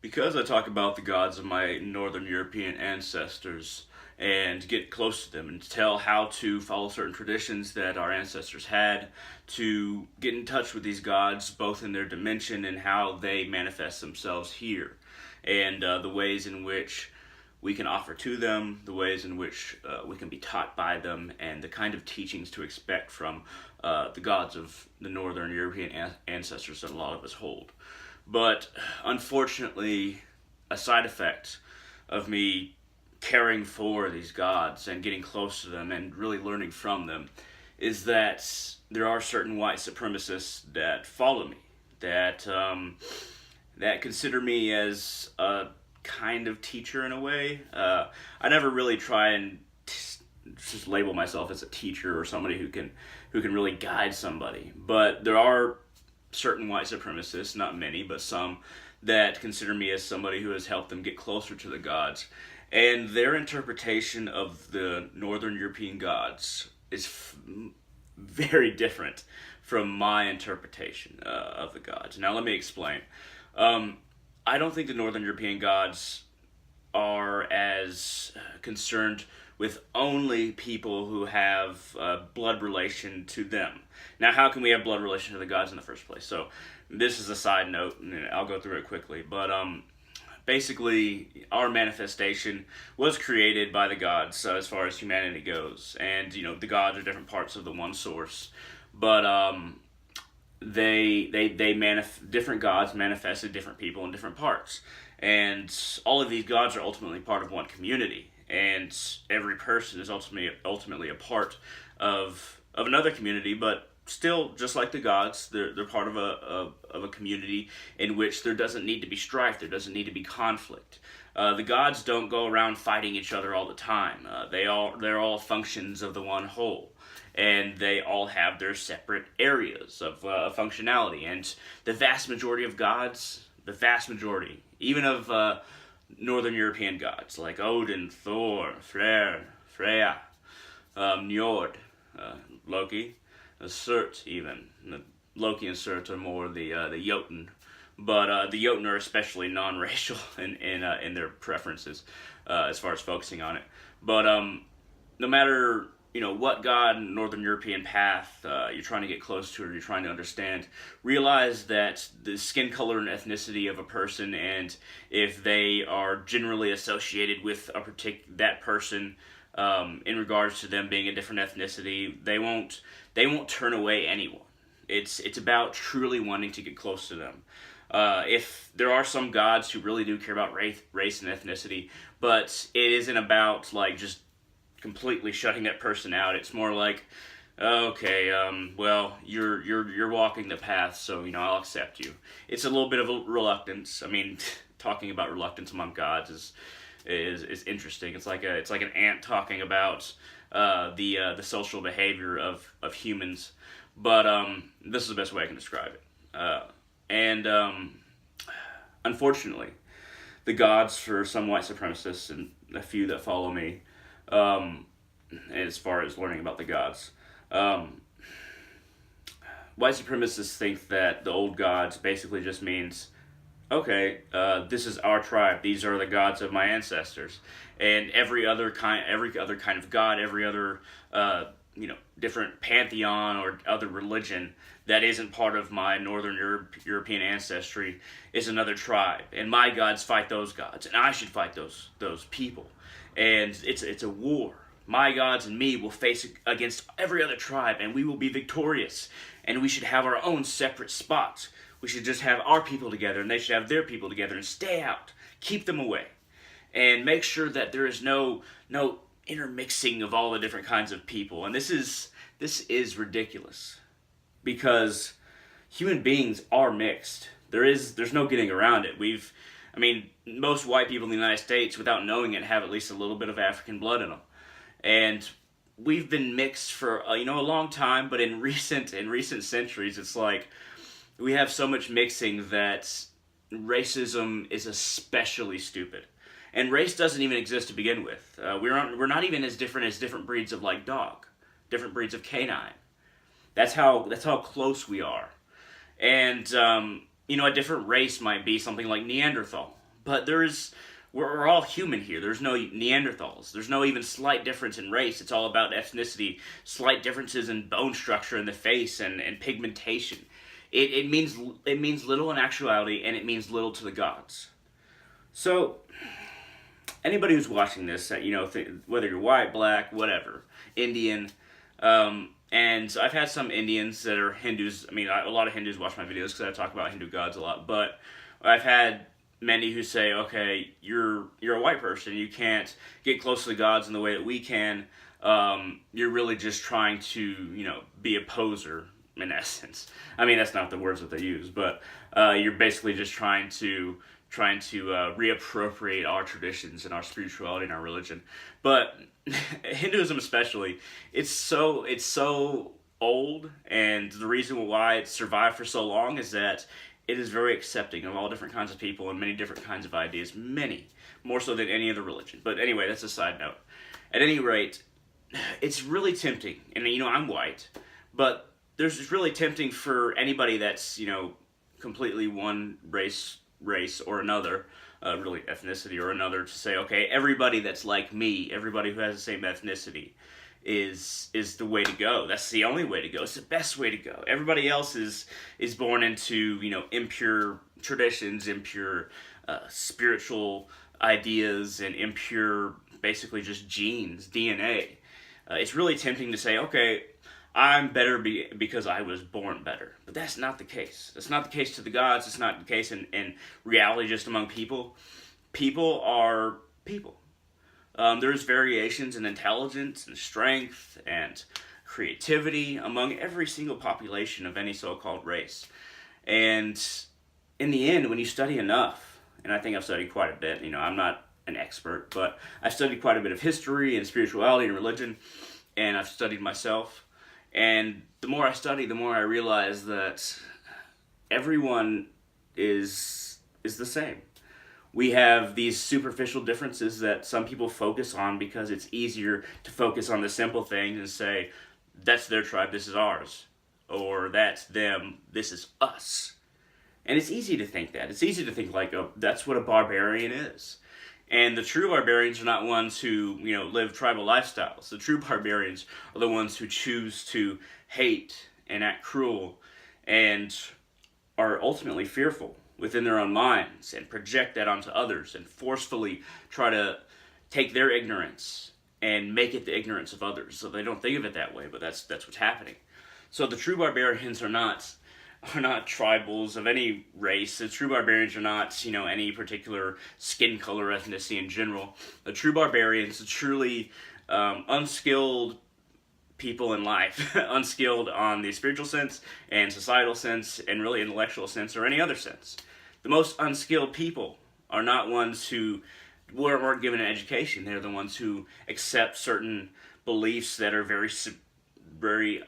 Because I talk about the gods of my Northern European ancestors and get close to them and tell how to follow certain traditions that our ancestors had, to get in touch with these gods both in their dimension and how they manifest themselves here, and the ways in which we can offer to them, the ways in which we can be taught by them, and the kind of teachings to expect from the gods of the Northern European ancestors that a lot of us hold. But unfortunately, a side effect of me caring for these gods and getting close to them and really learning from them is that there are certain white supremacists that follow me, that consider me as a kind of teacher in a way. I never really try and just label myself as a teacher or somebody who can really guide somebody, but there are certain white supremacists, not many, but some, that consider me as somebody who has helped them get closer to the gods. And their interpretation of the Northern European gods is very different from my interpretation of the gods. Now, let me explain. I don't think the Northern European gods are as concerned with only people who have blood relation to them. Now, how can we have blood relation to the gods in the first place? So, this is a side note, and I'll go through it quickly. But basically, our manifestation was created by the gods as far as humanity goes. And, the gods are different parts of the one source. But different gods manifested different people in different parts. And all of these gods are ultimately part of one community. And every person is ultimately a part of another community, but still, just like the gods, they're part of a community in which there doesn't need to be strife, there doesn't need to be conflict. The gods don't go around fighting each other all the time. They're all functions of the one whole, and they all have their separate areas of functionality. And the vast majority of gods, even of Northern European gods like Odin, Thor, Freya, Njord, Loki, Surt even. Loki and Surt are more the Jotun, but the Jotun are especially non-racial in their preferences as far as focusing on it. But no matter what god Northern European path you're trying to get close to or you're trying to understand, realize that the skin color and ethnicity of a person, and if they are generally associated with that person in regards to them being a different ethnicity, they won't turn away anyone. It's about truly wanting to get close to them. If there are some gods who really do care about race and ethnicity, but it isn't about just completely shutting that person out. It's more like, okay, well, you're walking the path, so I'll accept you. It's a little bit of a reluctance. I mean, talking about reluctance among gods is interesting. It's like an ant talking about the social behavior of humans. But this is the best way I can describe it. And unfortunately, the gods for some white supremacists and a few that follow me, as far as learning about the gods, white supremacists think that the old gods basically just means, okay, this is our tribe. These are the gods of my ancestors, and every other kind of god, every other different pantheon or other religion that isn't part of my Northern European ancestry is another tribe, and my gods fight those gods, and I should fight those people, and it's a war. My gods and me will face against every other tribe, and we will be victorious, and we should have our own separate spots. We should just have our people together, and they should have their people together, and stay out, keep them away, and make sure that there is no intermixing of all the different kinds of people. And this is ridiculous, because human beings are mixed. There's no getting around it. Most white people in the United States, without knowing it, have at least a little bit of African blood in them, and we've been mixed for a long time. But in recent centuries, it's like we have so much mixing that racism is especially stupid. And race doesn't even exist to begin with. We're not even as different as different breeds of dog, different breeds of canine. That's how close we are. And a different race might be something like Neanderthal, But we're all human here. There's no Neanderthals. There's no even slight difference in race. It's all about ethnicity, slight differences in bone structure in the face and pigmentation. It means little in actuality, and it means little to the gods. So anybody who's watching this, whether you're white, black, whatever, Indian, and I've had some Indians that are Hindus. I mean, a lot of Hindus watch my videos because I talk about Hindu gods a lot. But I've had many who say, okay, you're a white person. You can't get close to the gods in the way that we can. You're really just trying to, be a poser, in essence. I mean, that's not the words that they use, but you're basically just trying to reappropriate our traditions and our spirituality and our religion. But Hinduism especially, it's so old, and the reason why it's survived for so long is that it is very accepting of all different kinds of people and many different kinds of ideas, many, more so than any other religion. But anyway, that's a side note. At any rate, it's really tempting, and I'm white, but it's really tempting for anybody that's, completely one race or another, really ethnicity or another, to say, okay, everybody that's like me, everybody who has the same ethnicity is the way to go. That's the only way to go. It's the best way to go. Everybody else is born into, impure traditions, impure spiritual ideas, and impure, basically just genes, DNA. It's really tempting to say, okay, I'm better because I was born better. But that's not the case. That's not the case to the gods. It's not the case in reality just among people. People are people. There's variations in intelligence and strength and creativity among every single population of any so-called race. And in the end, when you study enough, and I think I've studied quite a bit, I'm not an expert, but I've studied quite a bit of history and spirituality and religion, and I've studied myself. And the more I study, the more I realize that everyone is the same. We have these superficial differences that some people focus on because it's easier to focus on the simple things and say, that's their tribe, this is ours. Or that's them, this is us. And it's easy to think that. It's easy to think like, oh, that's what a barbarian is. And the true barbarians are not ones who, live tribal lifestyles. The true barbarians are the ones who choose to hate and act cruel and are ultimately fearful within their own minds and project that onto others and forcefully try to take their ignorance and make it the ignorance of others. So they don't think of it that way, but that's what's happening. So the true barbarians are not tribals of any race. The true barbarians are not, any particular skin color, ethnicity in general. The true barbarians, the truly unskilled people in life, unskilled on the spiritual sense and societal sense and really intellectual sense or any other sense. The most unskilled people are not ones who weren't given an education. They're the ones who accept certain beliefs that are very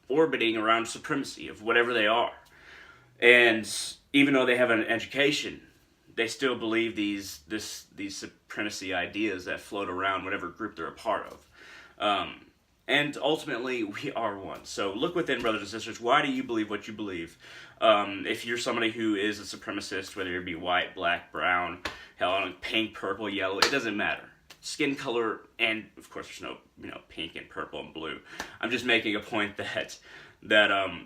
orbiting around supremacy of whatever they are. And even though they have an education, they still believe these supremacy ideas that float around whatever group they're a part of. And ultimately, we are one. So look within, brothers and sisters. Why do you believe what you believe? If you're somebody who is a supremacist, whether it be white, black, brown, hell, pink, purple, yellow, it doesn't matter. Skin color, and of course there's no, pink and purple and blue. I'm just making a point that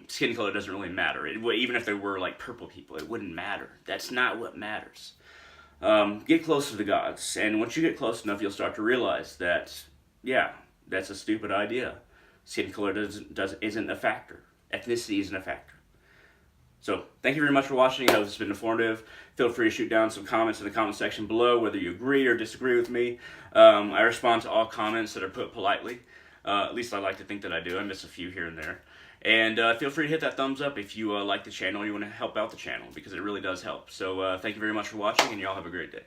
skin color doesn't really matter. Even if there were like purple people, it wouldn't matter. That's not what matters. Get close to the gods, and once you get close enough, you'll start to realize that, yeah, that's a stupid idea. Skin color isn't a factor. Ethnicity isn't a factor. So, thank you very much for watching. I hope it's been informative. Feel free to shoot down some comments in the comment section below, whether you agree or disagree with me. I respond to all comments that are put politely. At least I like to think that I do. I miss a few here and there. And feel free to hit that thumbs up if you like the channel or you want to help out the channel, because it really does help. So, thank you very much for watching, and y'all have a great day.